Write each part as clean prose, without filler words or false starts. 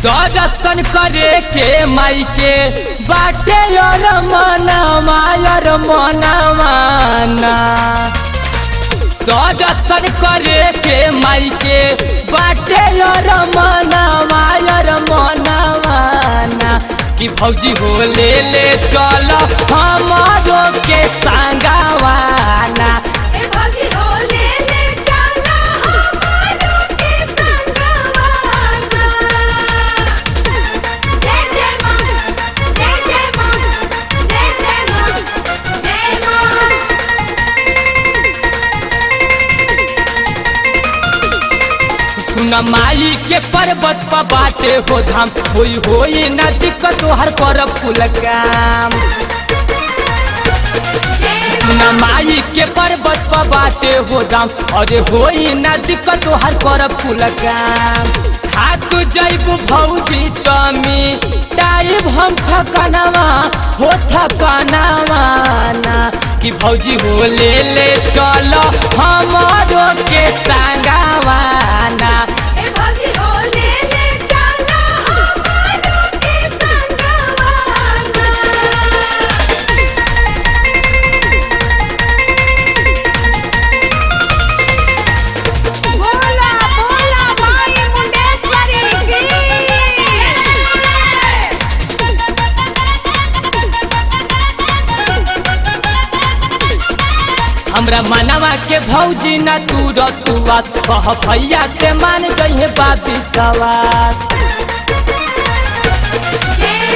दर्शन करे के माई के बाटे और मनवा ना दर्शन करे के माई के बाटे और मनवा ना कि भौजी हो ले चल हमारो के संगवाना। माई के पर्वत पर बाटे हो धाम होई न दिक्कत हर पर फूल काम। माई के पर्वत पर बाटे हो धाम अरे होई न दिक्कत हर पर फूल काम। हाथ जैबू भौजी तमी टाइम हम थकनवा हो थकनवा ना कि भौजी हो ले चल हमारो के संगवाना। हमरा मनवा के भौजी न तू रतुआ कह भैया से मान गई बाबी सवार।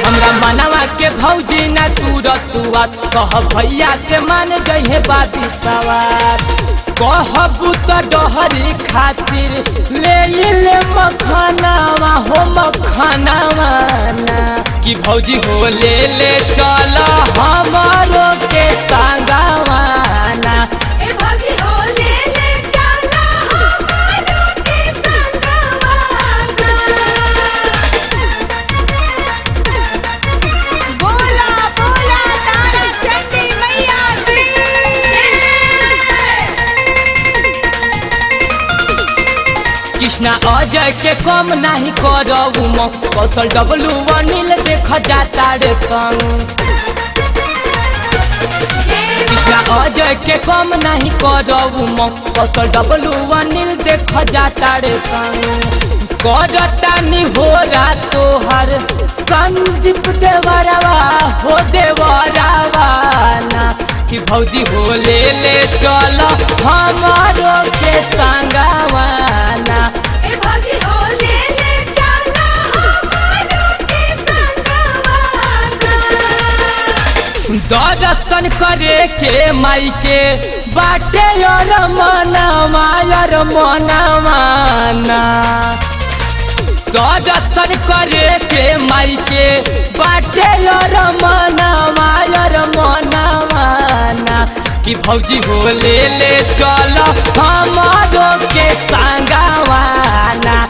हमरा मनवा के भौजी न तू रतुआ कह भैया से मान गई बाबी सवार। कहबू तो डहरी खातिर ले मखानावा हो मखानावा ना कि भौजी हो ले चल हमारो के संगवाना। कृष्णा अजय के कम नहीं करऊ कौशल डबलू अनिल देख जाता रे संग। कृष्णा अजय के कम नहीं करऊ कौशल डबलू अनिल देख जाता रे संग। करतानी हो तोहर संदीप देवरवा हो देवरवा ना कि भौजी हो ले चल हमारो के संगवाना। दर्शन करे के माई के बाटे और मनवा ना दर्शन करे के माई के बाटे और मनवा ना कि भौजी हो ले चल हमारो के संगवाना।